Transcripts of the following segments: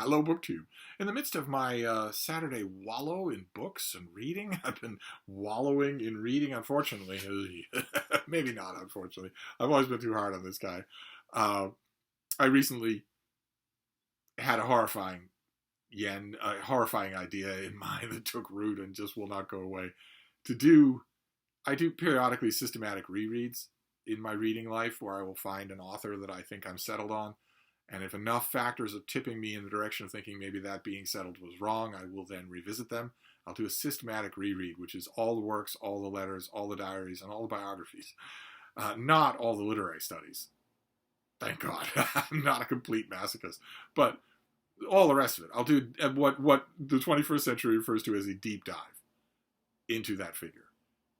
Hello, BookTube. In the midst of my Saturday wallow in books and reading, I've been wallowing in reading, unfortunately. Maybe not, unfortunately. I've always been too hard on this guy. Uh, I recently had a horrifying idea in mind that took root and just will not go away. To do, I do periodically systematic rereads in my reading life where I will find an author that I think I'm settled on. And if enough factors are tipping me in the direction of thinking maybe that being settled was wrong, I will then revisit them. I'll do a systematic reread, which is all the works, all the letters, all the diaries, and all the biographies. Not all the literary studies. Thank God. I'm not a complete masochist. But all the rest of it. I'll do what the 21st century refers to as a deep dive into that figure.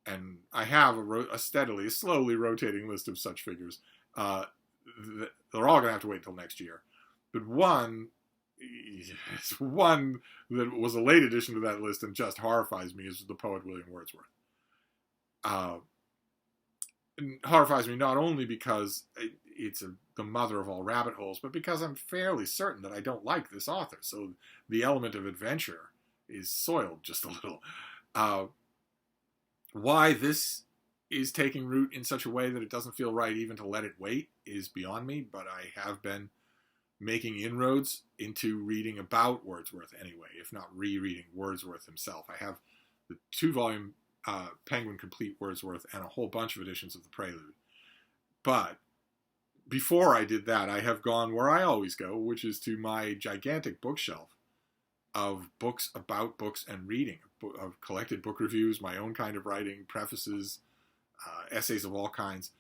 And I have a slowly rotating list of such figures. They're all going to have to wait till next year. But one that was a late addition to that list and just horrifies me is the poet William Wordsworth. And horrifies me not only because it's the mother of all rabbit holes, but because I'm fairly certain that I don't like this author. So the element of adventure is soiled just a little. Why this is taking root in such a way that it doesn't feel right even to let it wait is beyond me, but I have been making inroads into reading about Wordsworth anyway, if not rereading Wordsworth himself. I have the 2-volume Penguin Complete Wordsworth and a whole bunch of editions of the Prelude. But before I did that, I have gone where I always go, which is to my gigantic bookshelf of books about books and reading, of collected book reviews, my own kind of writing, prefaces, essays of all kinds.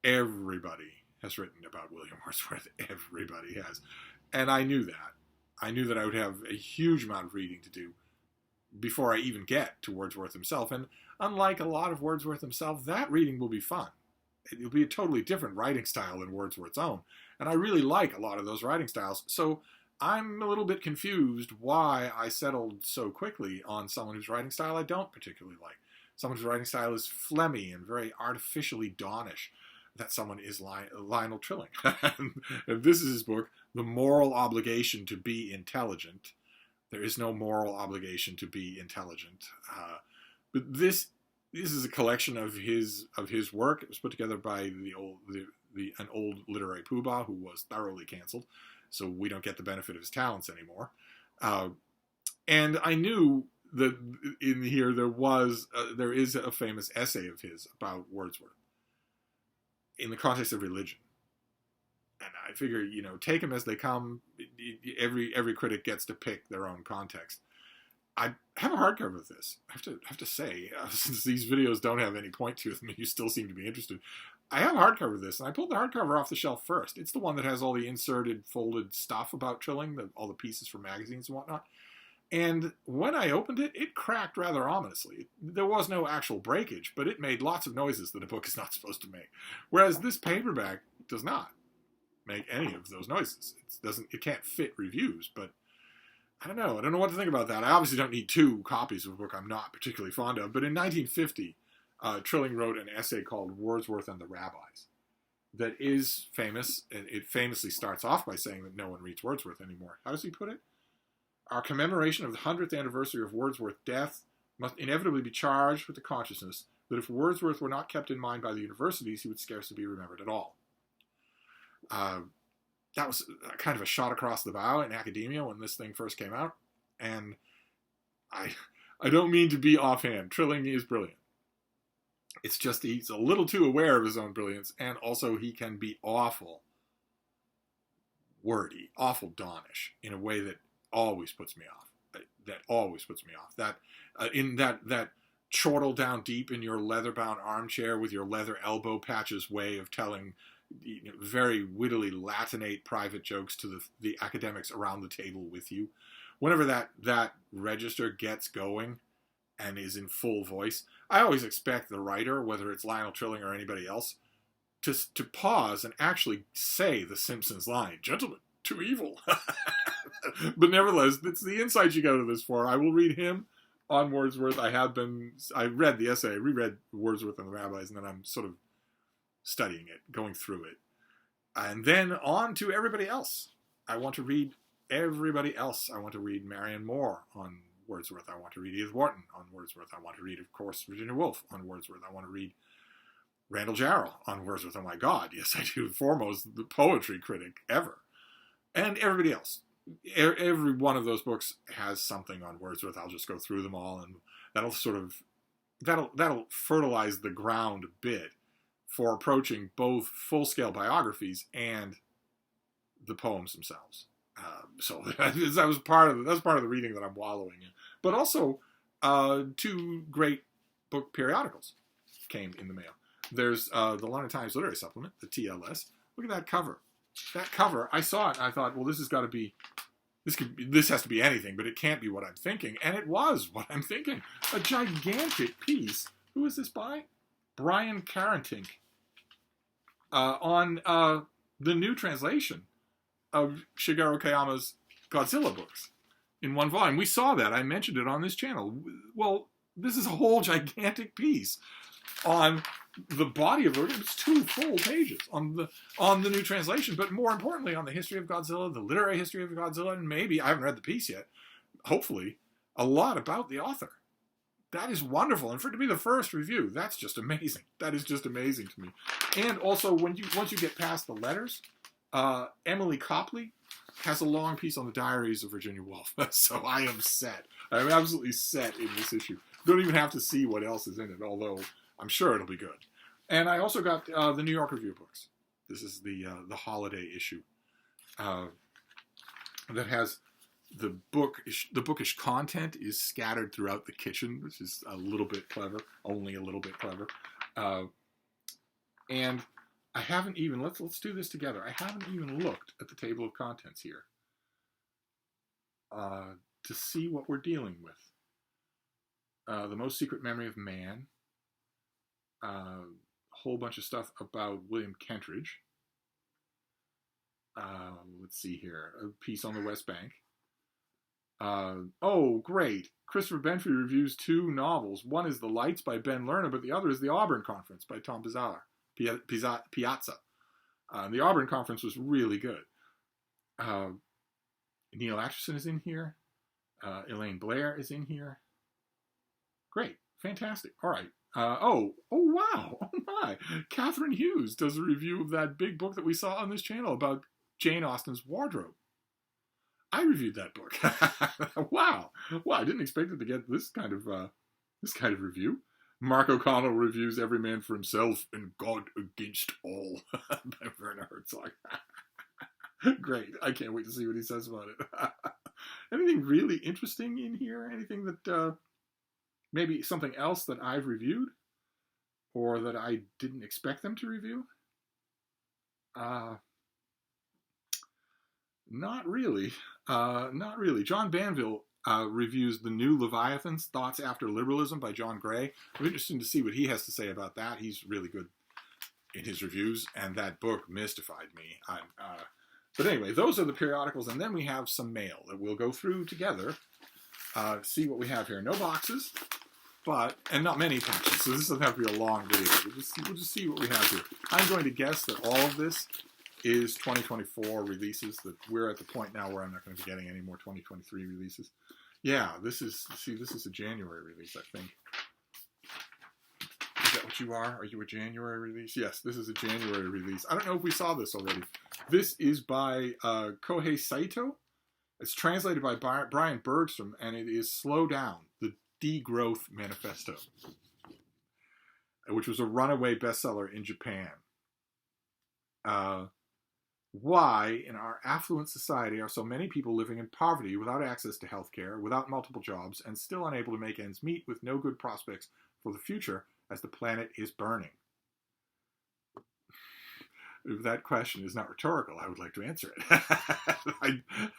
Everybody has written about William Wordsworth. Everybody has. And I knew that. I knew that I would have a huge amount of reading to do before I even get to Wordsworth himself. And unlike a lot of Wordsworth himself, that reading will be fun. It'll be a totally different writing style than Wordsworth's own. And I really like a lot of those writing styles. So I'm a little bit confused why I settled so quickly on someone whose writing style I don't particularly like. Someone whose writing style is phlegmy and very artificially Daunish. That someone is Lionel Trilling. And this is his book, The Moral Obligation to Be Intelligent. There is no moral obligation to be intelligent. But this is a collection of his work. It was put together by an old literary poobah who was thoroughly canceled, so we don't get the benefit of his talents anymore. And I knew that in here there is a famous essay of his about Wordsworth in the context of religion. And I figure, take them as they come. Every critic gets to pick their own context. I have a hardcover of this. I have to say, since these videos don't have any point to them, you still seem to be interested. I have a hardcover of this, and I pulled the hardcover off the shelf first. It's the one that has all the inserted, folded stuff about Trilling, all the pieces from magazines and whatnot. And when I opened it, it cracked rather ominously. There was no actual breakage, but it made lots of noises that a book is not supposed to make. Whereas this paperback does not make any of those noises. It can't fit reviews, but I don't know what to think about that. I obviously don't need 2 copies of a book I'm not particularly fond of, but in 1950, Trilling wrote an essay called Wordsworth and the Rabbis that is famous. It famously starts off by saying that no one reads Wordsworth anymore. How does he put it? Our commemoration of the 100th anniversary of Wordsworth's death must inevitably be charged with the consciousness that if Wordsworth were not kept in mind by the universities, he would scarcely be remembered at all. That was kind of a shot across the bow in academia when this thing first came out. And I don't mean to be offhand. Trilling is brilliant. It's just he's a little too aware of his own brilliance, and also he can be awful wordy, awful Daunish in a way that always puts me off. That in that chortle down deep in your leather-bound armchair with your leather elbow patches way of telling very wittily Latinate private jokes to the academics around the table with you. Whenever that register gets going and is in full voice, I always expect the writer, whether it's Lionel Trilling or anybody else, to pause and actually say the Simpsons line, "Gentlemen, too evil." But nevertheless, it's the insight you go to this for. I will read him on Wordsworth. I read the essay, I reread Wordsworth and the Rabbis, and then I'm sort of studying it, going through it. And then on to everybody else. I want to read everybody else. I want to read Marianne Moore on Wordsworth. I want to read Edith Wharton on Wordsworth. I want to read, of course, Virginia Woolf on Wordsworth. I want to read Randall Jarrell on Wordsworth. Oh my God, yes, I do. Foremost, the poetry critic ever. And everybody else. Every one of those books has something on Wordsworth. I'll just go through them all, and that'll fertilize the ground a bit for approaching both full-scale biographies and the poems themselves. So that was part of the reading that I'm wallowing in. But also, 2 great book periodicals came in the mail. There's the London Times Literary Supplement, the TLS. Look at that cover. That cover, I saw it and I thought, well, this has to be anything, but it can't be what I'm thinking. And it was what I'm thinking. A gigantic piece. Who is this by? Brian Carantink. On the new translation of Shigeru Kayama's Godzilla books in one volume. We saw that. I mentioned it on this channel. Well, this is a whole gigantic piece on the body of it. It's 2 full pages on the new translation, but more importantly on the history of Godzilla, the literary history of Godzilla, and maybe, I haven't read the piece yet, hopefully, a lot about the author. That is wonderful. And for it to be the first review, that's just amazing. That is just amazing to me. And also, once you get past the letters, Emily Copley has a long piece on the diaries of Virginia Woolf. So I am set. I'm absolutely set in this issue. Don't even have to see what else is in it, although I'm sure it'll be good. And I also got the New York Review books. This is the holiday issue that has the bookish content is scattered throughout the kitchen, which is a little bit clever, only a little bit clever. And I haven't even, let's do this together. I haven't even looked at the table of contents here to see what we're dealing with. The Most Secret Memory of Man, a whole bunch of stuff about William Kentridge. Let's see here, a piece on the West Bank. Oh, great. Christopher Benfrey reviews 2 novels. One is The Lights by Ben Lerner, but the other is The Auburn Conference by Tom Piazza. The Auburn Conference was really good. Neil Atchison is in here. Elaine Blair is in here. Great. Fantastic. All right. Oh, wow. Oh, my. Catherine Hughes does a review of that big book that we saw on this channel about Jane Austen's wardrobe. I reviewed that book. Wow. Well, I didn't expect it to get this kind of review. Mark O'Connell reviews Every Man for Himself and God Against All by Werner Herzog. Great. I can't wait to see what he says about it. Anything really interesting in here? Anything that maybe something else that I've reviewed or that I didn't expect them to review? Not really. Not really. John Banville reviews The New Leviathans, Thoughts After Liberalism by John Gray. I'm interested to see what he has to say about that. He's really good in his reviews, and that book mystified me. But anyway, those are the periodicals, and then we have some mail that we'll go through together, see what we have here. No boxes, and not many boxes, so this doesn't have to be a long video. We'll just see what we have here. I'm going to guess that all of this is 2024 releases, that we're at the point now where I'm not going to be getting any more 2023 releases. Yeah, this is a January release, I think. Is that what you are? Are you a January release? Yes, this is a January release. I don't know if we saw this already. This is by Kohei Saito. It's translated by Brian Bergstrom, and it is Slow Down, the Degrowth Manifesto, which was a runaway bestseller in Japan. Why, in our affluent society, are so many people living in poverty without access to health care, without multiple jobs, and still unable to make ends meet with no good prospects for the future as the planet is burning? If that question is not rhetorical, I would like to answer it.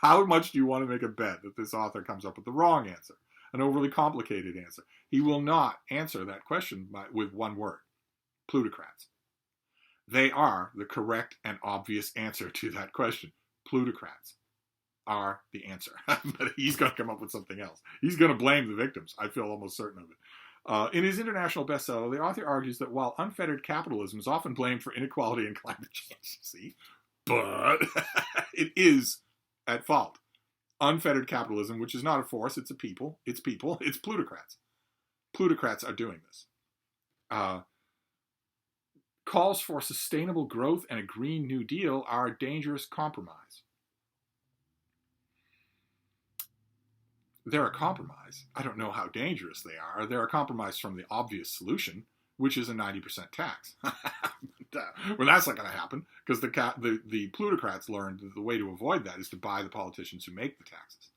How much do you want to make a bet that this author comes up with the wrong answer, an overly complicated answer? He will not answer that question with one word: plutocrats. They are the correct and obvious answer to that question. Plutocrats are the answer. But he's going to come up with something else. He's going to blame the victims. I feel almost certain of it. In his international bestseller, the author argues that while unfettered capitalism is often blamed for inequality and climate change, see, but it is at fault unfettered capitalism, which is not a force, it's a people, it's plutocrats. Plutocrats are doing this. Calls for sustainable growth and a Green New Deal are a dangerous compromise. They're a compromise. I don't know how dangerous they are. They're a compromise from the obvious solution, which is a 90% tax. Well, that's not going to happen, because the plutocrats learned that the way to avoid that is to buy the politicians who make the taxes.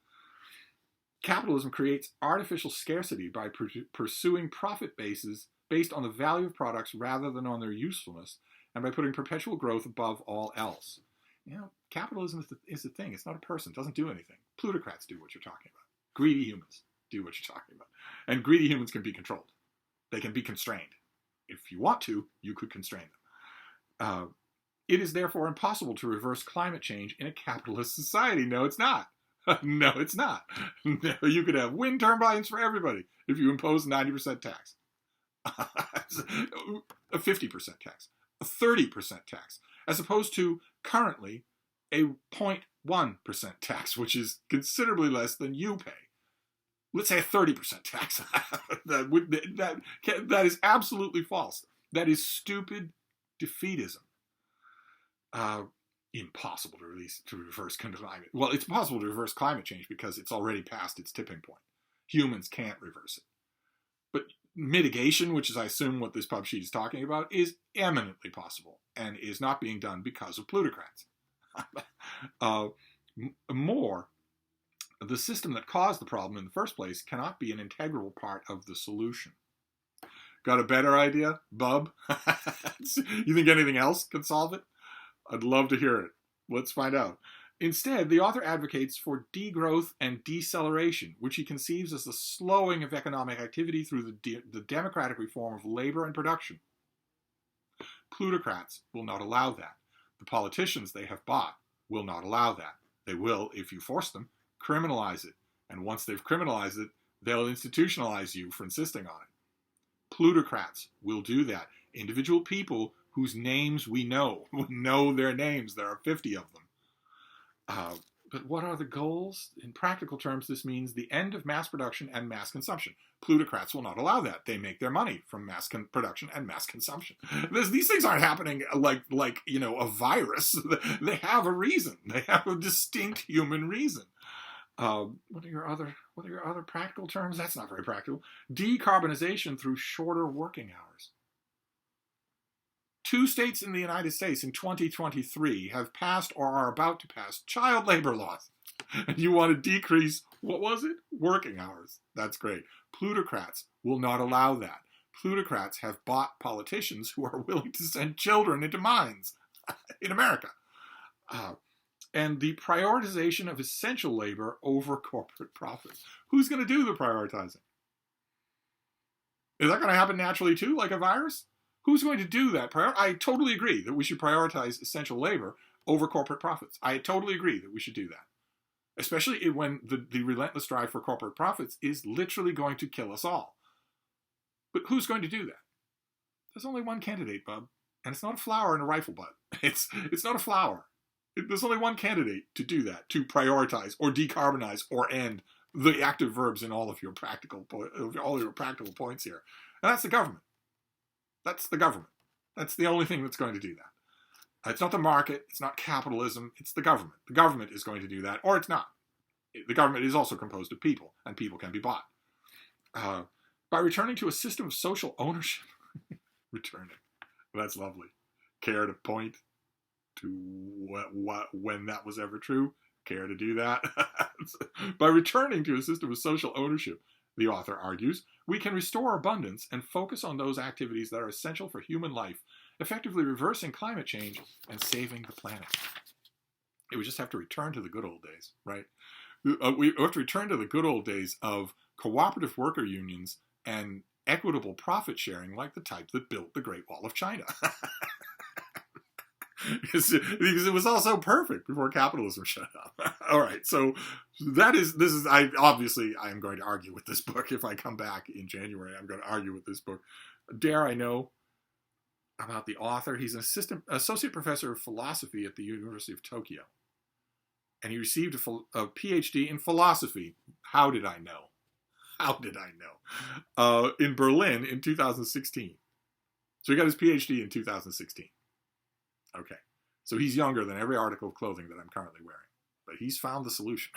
Capitalism creates artificial scarcity by pursuing profit bases based on the value of products rather than on their usefulness, and by putting perpetual growth above all else. You know, capitalism is the thing. It's not a person. It doesn't do anything. Plutocrats do what you're talking about. Greedy humans do what you're talking about. And greedy humans can be controlled. They can be constrained. If you want to, you could constrain them. It is therefore impossible to reverse climate change in a capitalist society. No, it's not. No, it's not. No, you could have wind turbines for everybody if you impose 90% tax. A 50% tax. A 30% tax. As opposed to currently a 0.1% tax, which is considerably less than you pay. Let's say a 30% tax. That is absolutely false. That is stupid defeatism. Impossible to reverse climate. Well, it's possible to reverse climate change because it's already past its tipping point. Humans can't reverse it. But mitigation, which is, I assume, what this pub sheet is talking about, is eminently possible and is not being done because of plutocrats. More, the system that caused the problem in the first place cannot be an integral part of the solution. Got a better idea, bub? You think anything else can solve it? I'd love to hear it. Let's find out. Instead, the author advocates for degrowth and deceleration, which he conceives as the slowing of economic activity through the democratic reform of labor and production. Plutocrats will not allow that. The politicians they have bought will not allow that. They will, if you force them, criminalize it. And once they've criminalized it, they'll institutionalize you for insisting on it. Plutocrats will do that. Individual people whose names we know their names. There are 50 of them. But what are the goals? In practical terms, this means the end of mass production and mass consumption. Plutocrats will not allow that. They make their money from mass production and mass consumption. These things aren't happening like a virus. They have a reason. They have a distinct human reason. What are your other practical terms? That's not very practical. Decarbonization through shorter working hours. 2 states in the United States in 2023 have passed or are about to pass child labor laws. And you want to decrease, what was it? Working hours. That's great. Plutocrats will not allow that. Plutocrats have bought politicians who are willing to send children into mines in America. And the prioritization of essential labor over corporate profits. Who's going to do the prioritizing? Is that going to happen naturally too, like a virus? Who's going to do that? I totally agree that we should prioritize essential labor over corporate profits. I totally agree that we should do that. Especially when the relentless drive for corporate profits is literally going to kill us all. But who's going to do that? There's only one candidate, bub. And it's not a flower in a rifle butt. It's not a flower. There's only one candidate to do that, to prioritize or decarbonize or end the active verbs in all of your practical points here. And that's the government. That's the government. That's the only thing that's going to do that. It's not the market. It's not capitalism. It's the government. The government is going to do that, or it's not. The government is also composed of people, and people can be bought. By returning to a system of social ownership. Returning. That's lovely. Care to point to when that was ever true? Care to do that? By returning to a system of social ownership, the author argues, we can restore abundance and focus on those activities that are essential for human life, effectively reversing climate change and saving the planet. We just have to return to the good old days, right? We have to return to the good old days of cooperative worker unions and equitable profit sharing like the type that built the Great Wall of China. Because it was all so perfect before capitalism shut up. All right, so I'm going to argue with this book. If I come back in January, I'm going to argue with this book. Dare I know about the author? He's an associate professor of philosophy at the University of Tokyo. and he received a PhD in philosophy. How did I know? How did I know? In Berlin in 2016. So he got his PhD in 2016. Okay. So he's younger than every article of clothing that I'm currently wearing. But he's found the solution.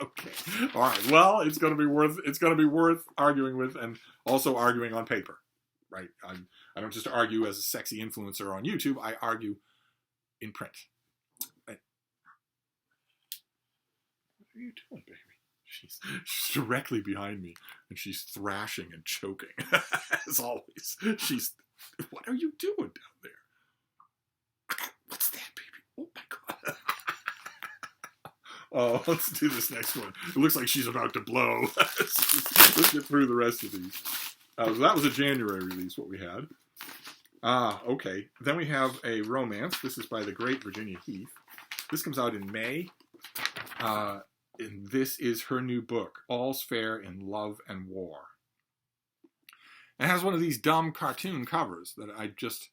Okay. All right. Well, it's going to be worth arguing with, and also arguing on paper. Right? I don't just argue as a sexy influencer on YouTube. I argue in print. What are you doing, baby? She's directly behind me, and she's thrashing and choking, as always. What are you doing down there? What's that, baby? Oh, my God. Oh, let's do this next one. It looks like she's about to blow. Let's get through the rest of these. So that was a January release, what we had. Okay. Then we have a romance. This is by the great Virginia Heath. This comes out in May. And this is her new book, All's Fair in Love and War. It has one of these dumb cartoon covers that I just...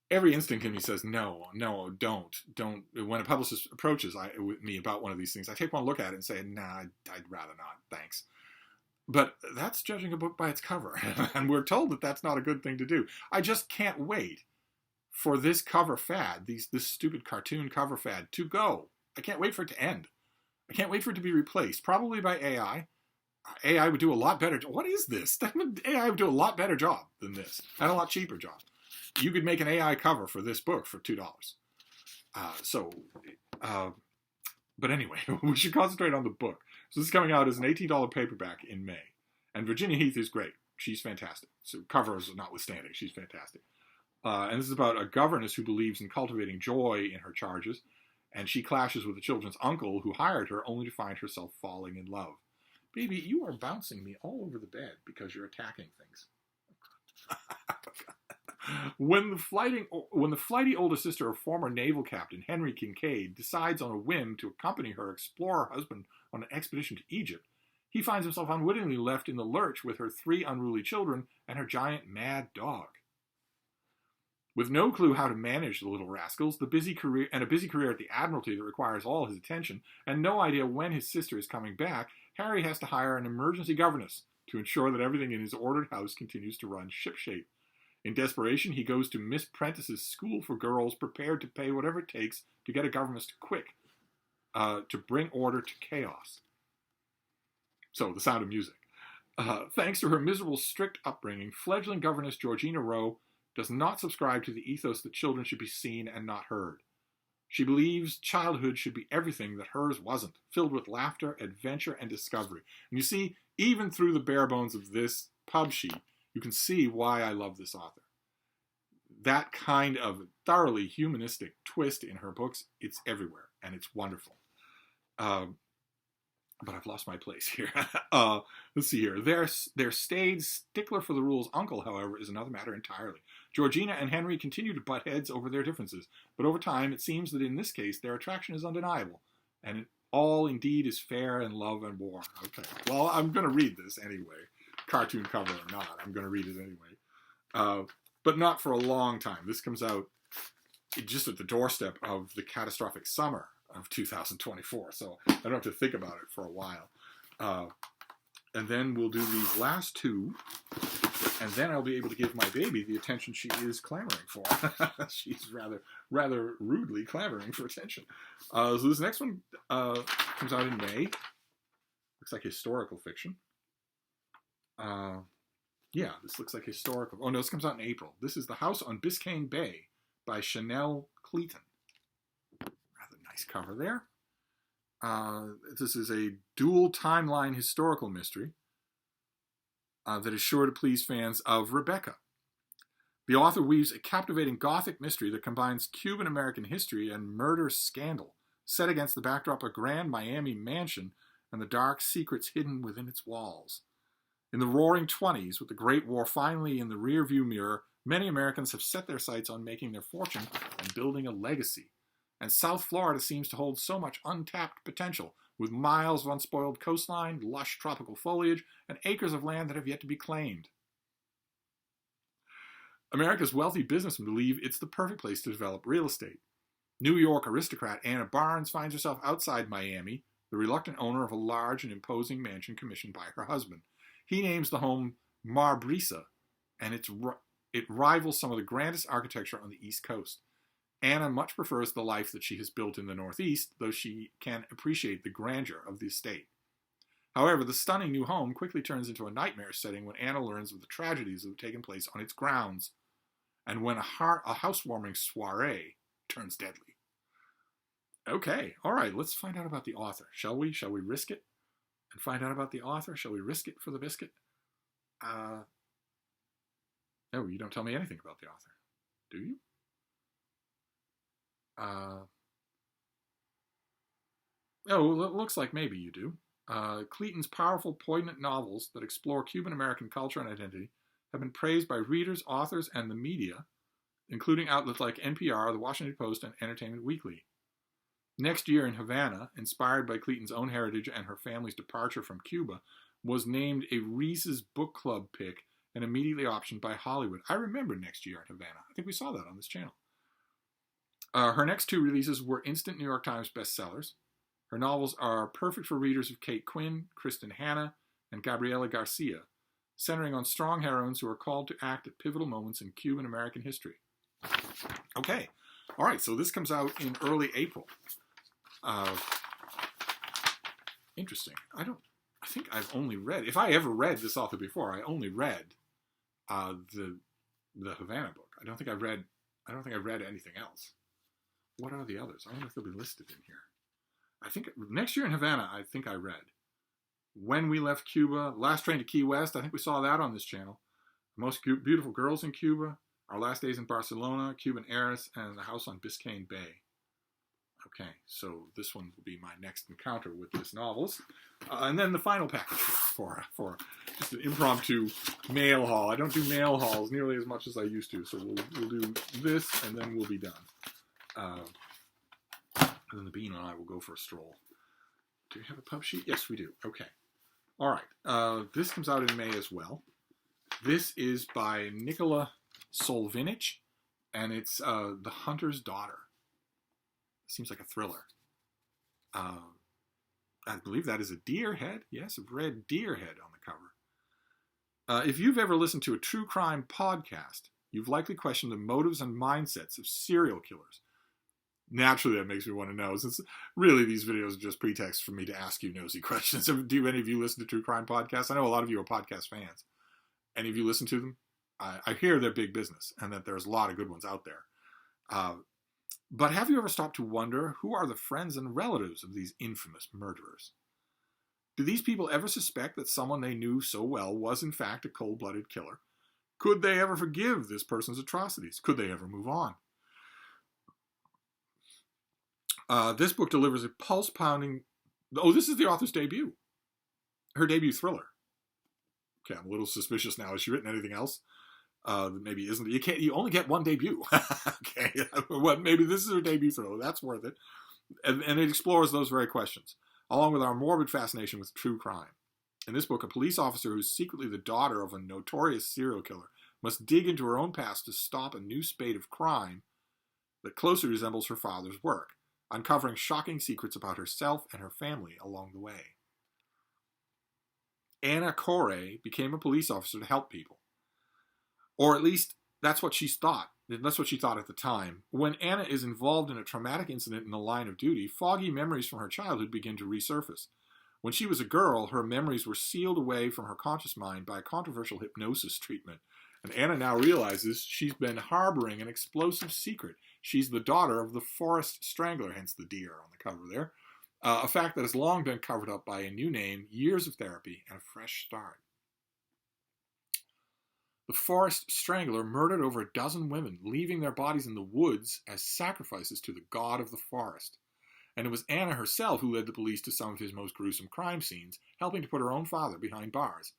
Every instinct in me says, no, don't. When a publicist approaches me about one of these things, I take one look at it and say, nah, I'd rather not, thanks. But that's judging a book by its cover. And we're told that that's not a good thing to do. I just can't wait for this cover fad, this stupid cartoon cover fad, to go. I can't wait for it to end. I can't wait for it to be replaced, probably by AI. AI would do a lot better. What is this? AI would do a lot better job than this, and a lot cheaper job. You could make an AI cover for this book for $2. But anyway, we should concentrate on the book. So this is coming out as an $18 paperback in May. And Virginia Heath is great. She's fantastic. So covers notwithstanding, she's fantastic. And this is about a governess who believes in cultivating joy in her charges. And she clashes with the children's uncle who hired her only to find herself falling in love. Baby, you are bouncing me all over the bed because you're attacking things. When the flighty older sister of former naval captain Henry Kincaid decides on a whim to accompany her explore her husband on an expedition to Egypt, he finds himself unwittingly left in the lurch with her 3 unruly children and her giant mad dog. With no clue how to manage the little rascals, a busy career at the Admiralty that requires all his attention, and no idea when his sister is coming back, Harry has to hire an emergency governess to ensure that everything in his ordered house continues to run shipshape. In desperation, he goes to Miss Prentice's school for girls, prepared to pay whatever it takes to get a governess to bring order to chaos. So, The Sound of Music. Thanks to her miserable, strict upbringing, fledgling governess Georgina Rowe does not subscribe to the ethos that children should be seen and not heard. She believes childhood should be everything that hers wasn't, filled with laughter, adventure, and discovery. And you see, even through the bare bones of this pub sheet, you can see why I love this author. That kind of thoroughly humanistic twist in her books, it's everywhere, and it's wonderful. But I've lost my place here. Let's see here. Their staid stickler for the rules uncle, however, is another matter entirely. Georgina and Henry continue to butt heads over their differences, but over time it seems that in this case their attraction is undeniable, and it all indeed is fair in love and war. Okay, well, I'm going to read this anyway. Cartoon cover or not, I'm going to read it anyway. But not for a long time. This comes out just at the doorstep of the catastrophic summer of 2024, so I don't have to think about it for a while. And then we'll do these last 2, and then I'll be able to give my baby the attention she is clamoring for. She's rather rudely clamoring for attention. So this next one comes out in May. Looks like historical fiction. Yeah, this looks like historical. Oh no, this comes out in April. This is The House on Biscayne Bay by Chanel Cleaton. Rather nice cover there. This is a dual timeline historical mystery that is sure to please fans of Rebecca. The author weaves a captivating Gothic mystery that combines Cuban-American history and murder scandal, set against the backdrop of a grand Miami mansion and the dark secrets hidden within its walls. In the roaring 20s, with the Great War finally in the rearview mirror, many Americans have set their sights on making their fortune and building a legacy. And South Florida seems to hold so much untapped potential, with miles of unspoiled coastline, lush tropical foliage, and acres of land that have yet to be claimed. America's wealthy businessmen believe it's the perfect place to develop real estate. New York aristocrat Anna Barnes finds herself outside Miami, the reluctant owner of a large and imposing mansion commissioned by her husband. He names the home Mar Brisa, and it rivals some of the grandest architecture on the East Coast. Anna much prefers the life that she has built in the Northeast, though she can appreciate the grandeur of the estate. However, the stunning new home quickly turns into a nightmare setting when Anna learns of the tragedies that have taken place on its grounds, and when a housewarming soiree turns deadly. Okay, all right, let's find out about the author, shall we? Shall we risk it and find out about the author? Shall we risk it for the biscuit? Oh, you don't tell me anything about the author, do you? Oh, it looks like maybe you do. Clayton's powerful, poignant novels that explore Cuban-American culture and identity have been praised by readers, authors, and the media, including outlets like NPR, The Washington Post, and Entertainment Weekly. Next Year in Havana, inspired by Clayton's own heritage and her family's departure from Cuba, was named a Reese's Book Club pick and immediately optioned by Hollywood. I remember Next Year in Havana. I think we saw that on this channel. Her next two releases were instant New York Times bestsellers. Her novels are perfect for readers of Kate Quinn, Kristen Hanna, and Gabriela Garcia, centering on strong heroines who are called to act at pivotal moments in Cuban American history. Okay, all right, so this comes out in early April. Interesting. I think I've only read, if I ever read this author before, I only read the Havana book. I don't think I read anything else. What are the others? I wonder if they'll be listed in here. I think Next Year in Havana, I think I read. When We Left Cuba, Last Train to Key West, I think we saw that on this channel. Most Beautiful Girls in Cuba, Our Last Days in Barcelona, Cuban Heiress, and The House on Biscayne Bay. Okay, so this one will be my next encounter with this novels. And then the final package for just an impromptu mail haul. I don't do mail hauls nearly as much as I used to, so we'll do this and then we'll be done. And then the Bean and I will go for a stroll. Do we have a pub sheet? Yes, we do. Okay. All right. This comes out in May as well. This is by Nikola Solvinich, and it's The Hunter's Daughter. Seems like a thriller. I believe that is a deer head. Yes, a red deer head on the cover. If you've ever listened to a true crime podcast, you've likely questioned the motives and mindsets of serial killers. Naturally, that makes me want to know, since really these videos are just pretext for me to ask you nosy questions. Do any of you listen to true crime podcasts? I know a lot of you are podcast fans. Any of you listen to them? I hear they're big business and that there's a lot of good ones out there. But have you ever stopped to wonder who are the friends and relatives of these infamous murderers? Do these people ever suspect that someone they knew so well was in fact a cold-blooded killer? Could they ever forgive this person's atrocities? Could they ever move on? This book delivers a pulse-pounding... Oh, this is the author's debut. Her debut thriller. Okay, I'm a little suspicious now. Has she written anything else? Maybe isn't. You only get one debut. Okay, well, maybe this is her debut thriller. That's worth it. And it explores those very questions, along with our morbid fascination with true crime. In this book, a police officer who's secretly the daughter of a notorious serial killer must dig into her own past to stop a new spate of crime that closely resembles her father's work, uncovering shocking secrets about herself and her family along the way. Anna Corey became a police officer to help people. Or at least, that's what she thought. That's what she thought at the time. When Anna is involved in a traumatic incident in the line of duty, foggy memories from her childhood begin to resurface. When she was a girl, her memories were sealed away from her conscious mind by a controversial hypnosis treatment. And Anna now realizes she's been harboring an explosive secret. She's the daughter of the forest strangler, hence the deer on the cover there. A fact that has long been covered up by a new name, years of therapy, and a fresh start. The forest strangler murdered over a dozen women, leaving their bodies in the woods as sacrifices to the god of the forest. And it was Anna herself who led the police to some of his most gruesome crime scenes, helping to put her own father behind bars.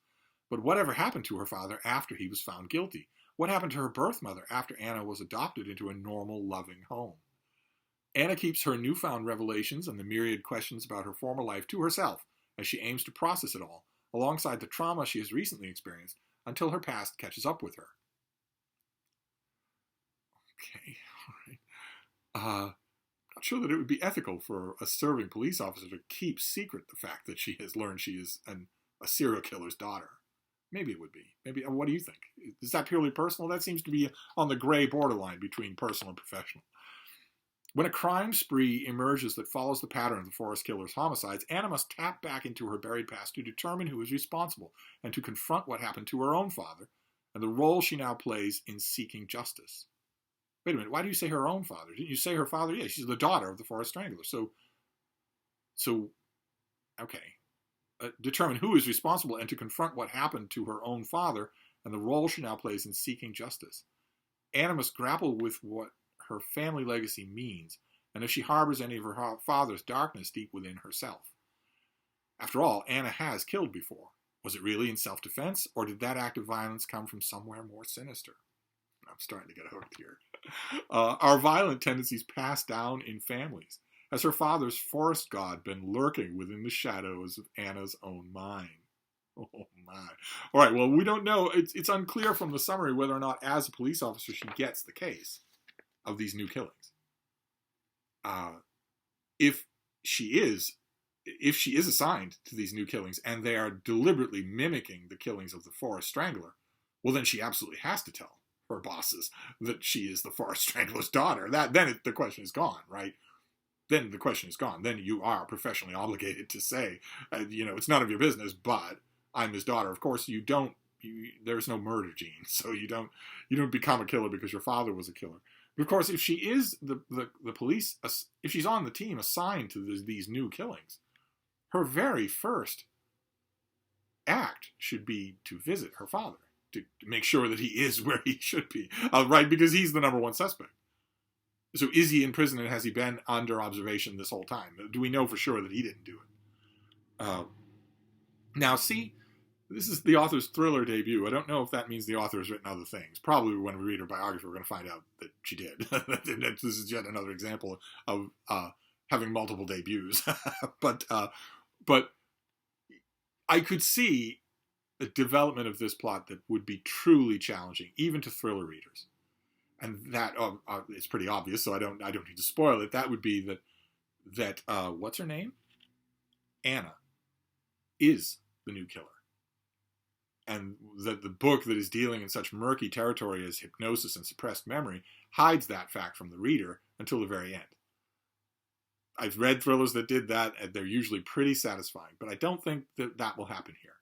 But whatever happened to her father after he was found guilty? What happened to her birth mother after Anna was adopted into a normal, loving home? Anna keeps her newfound revelations and the myriad questions about her former life to herself as she aims to process it all, alongside the trauma she has recently experienced, until her past catches up with her. Okay, all right. not sure that it would be ethical for a serving police officer to keep secret the fact that she has learned she is a serial killer's daughter. Maybe it would be. Maybe. What do you think? Is that purely personal? That seems to be on the gray borderline between personal and professional. When a crime spree emerges that follows the pattern of the forest killer's homicides, Anna must tap back into her buried past to determine who is responsible and to confront what happened to her own father and the role she now plays in seeking justice. Wait a minute, why do you say her own father? Didn't you say her father? Yeah, she's the daughter of the forest strangler. So, okay. Determine who is responsible and to confront what happened to her own father and the role she now plays in seeking justice. Anna must grapple with what her family legacy means, and if she harbors any of her father's darkness deep within herself. After all, Anna has killed before. Was it really in self-defense, or did that act of violence come from somewhere more sinister? I'm starting to get hooked here. Are violent tendencies passed down in families? Has her father's forest god been lurking within the shadows of Anna's own mind? Oh my. All right, well, we don't know. It's unclear from the summary whether or not, as a police officer, she gets the case of these new killings. If she is assigned to these new killings and they are deliberately mimicking the killings of the forest strangler, well, then she absolutely has to tell her bosses that she is the forest strangler's daughter. The question is gone, right? Then the question is gone. Then you are professionally obligated to say, it's none of your business, but I'm his daughter. Of course, there's no murder gene, so you don't become a killer because your father was a killer. But of course, if she is the police, if she's on the team assigned to these new killings, her very first act should be to visit her father to make sure that he is where he should be, right? Because he's the number one suspect. So is he in prison and has he been under observation this whole time? Do we know for sure that he didn't do it? Now, see, this is the author's thriller debut. I don't know if that means the author has written other things. Probably when we read her biography, we're going to find out that she did. This is yet another example of having multiple debuts. But I could see a development of this plot that would be truly challenging, even to thriller readers. And that it's pretty obvious, so I don't need to spoil it. That would be that what's her name? Anna is the new killer. And that the book that is dealing in such murky territory as hypnosis and suppressed memory hides that fact from the reader until the very end. I've read thrillers that did that, and they're usually pretty satisfying, but I don't think that will happen here.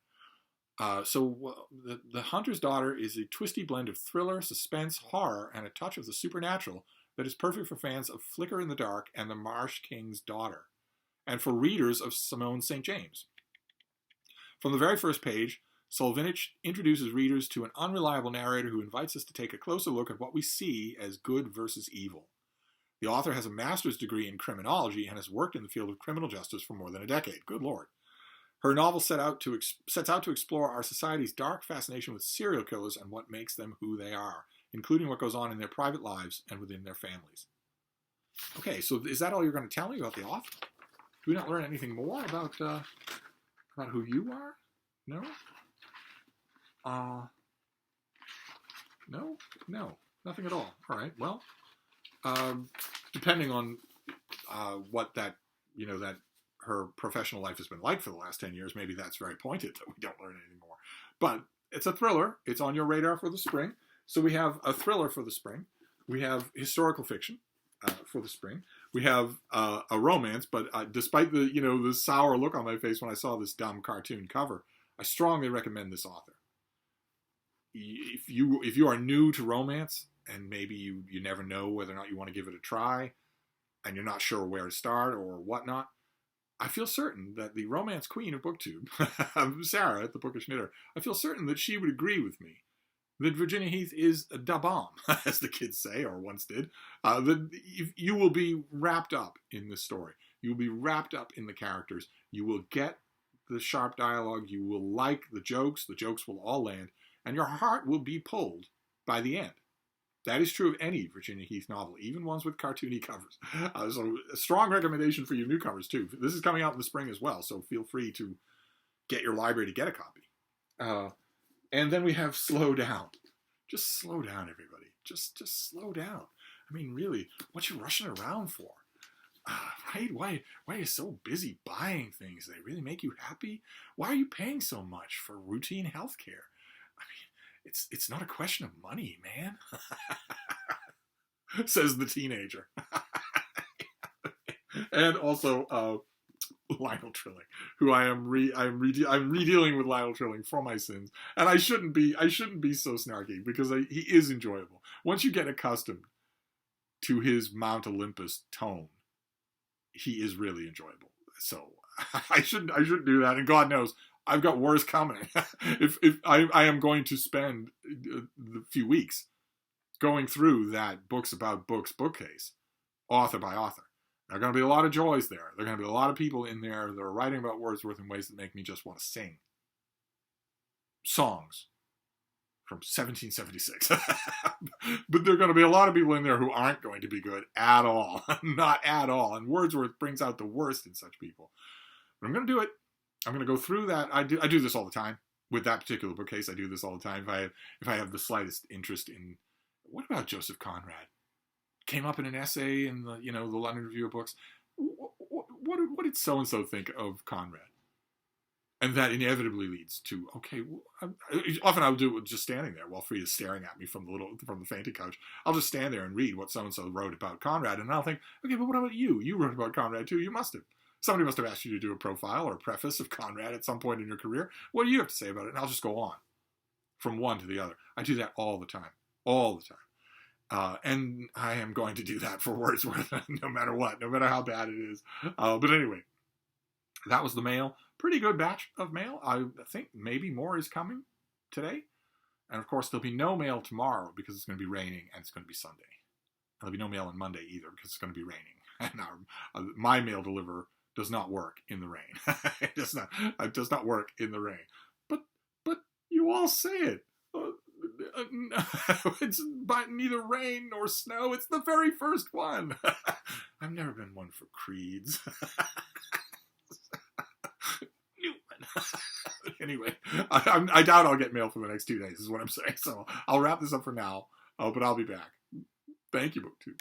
The Hunter's Daughter is a twisty blend of thriller, suspense, horror, and a touch of the supernatural that is perfect for fans of Flicker in the Dark and The Marsh King's Daughter, and for readers of Simone St. James. From the very first page, Solvinich introduces readers to an unreliable narrator who invites us to take a closer look at what we see as good versus evil. The author has a master's degree in criminology and has worked in the field of criminal justice for more than a decade. Good Lord. Her novel sets out to explore our society's dark fascination with serial killers and what makes them who they are, including what goes on in their private lives and within their families. Okay, so is that all you're going to tell me about the author? Do we not learn anything more about who you are? No? No, nothing at all. All right, well, depending on what that her professional life has been like for the last 10 years, maybe that's very pointed that we don't learn anything more. But it's a thriller. It's on your radar for the spring. So we have a thriller for the spring. We have historical fiction for the spring. We have a romance, but despite the sour look on my face when I saw this dumb cartoon cover, I strongly recommend this author. If you are new to romance and maybe you never know whether or not you want to give it a try and you're not sure where to start or whatnot, I feel certain that the romance queen of BookTube, Sarah at the Bookish Knitter, I feel certain that she would agree with me that Virginia Heath is a da bomb, as the kids say, or once did. That you will be wrapped up in this story. You will be wrapped up in the characters. You will get the sharp dialogue. You will like the jokes. The jokes will all land. And your heart will be pulled by the end. That is true of any Virginia Heath novel, even ones with cartoony covers. So a strong recommendation for you newcomers, too. This is coming out in the spring as well, so feel free to get your library to get a copy. And then we have Slow Down. Just slow down, everybody. Just slow down. I mean, really, what you rushing around for? Right? Why are you so busy buying things? They really make you happy? Why are you paying so much for routine health care? I mean, it's not a question of money, man. Says the teenager. And also Lionel Trilling, who I'm redealing with Lionel Trilling for my sins, and I shouldn't be so snarky because he is enjoyable. Once you get accustomed to his Mount Olympus tone, he is really enjoyable. So I shouldn't do that, and God knows I've got worse coming. if I am going to spend the few weeks going through that books about books bookcase, author by author. There are going to be a lot of joys there. There are going to be a lot of people in there that are writing about Wordsworth in ways that make me just want to sing songs from 1776. But there are going to be a lot of people in there who aren't going to be good at all. Not at all. And Wordsworth brings out the worst in such people. But I'm going to do it. I'm going to go through that. I do this all the time. With that particular bookcase, I do this all the time. If I have the slightest interest in, what about Joseph Conrad? Came up in an essay in the London Review of Books. What did so and so think of Conrad? And that inevitably leads to, okay. Often I'll do it just standing there while Frida's staring at me from the fainting couch. I'll just stand there and read what so and so wrote about Conrad, and I'll think, okay, but what about you? You wrote about Conrad too. You must have. Somebody must have asked you to do a profile or a preface of Conrad at some point in your career. What do you have to say about it? And I'll just go on from one to the other. I do that all the time. All the time. And I am going to do that for Wordsworth, no matter what, no matter how bad it is. But anyway, that was the mail. Pretty good batch of mail. I think maybe more is coming today. And of course, there'll be no mail tomorrow because it's going to be raining and it's going to be Sunday. There'll be no mail on Monday either because it's going to be raining. And my mail deliverer does not work in the rain. It does not work in the rain. But you all say it. It's neither rain nor snow. It's the very first one. I've never been one for creeds. New one. Anyway, I doubt I'll get mail for the next 2 days, is what I'm saying. So I'll wrap this up for now, but I'll be back. Thank you, BookTube.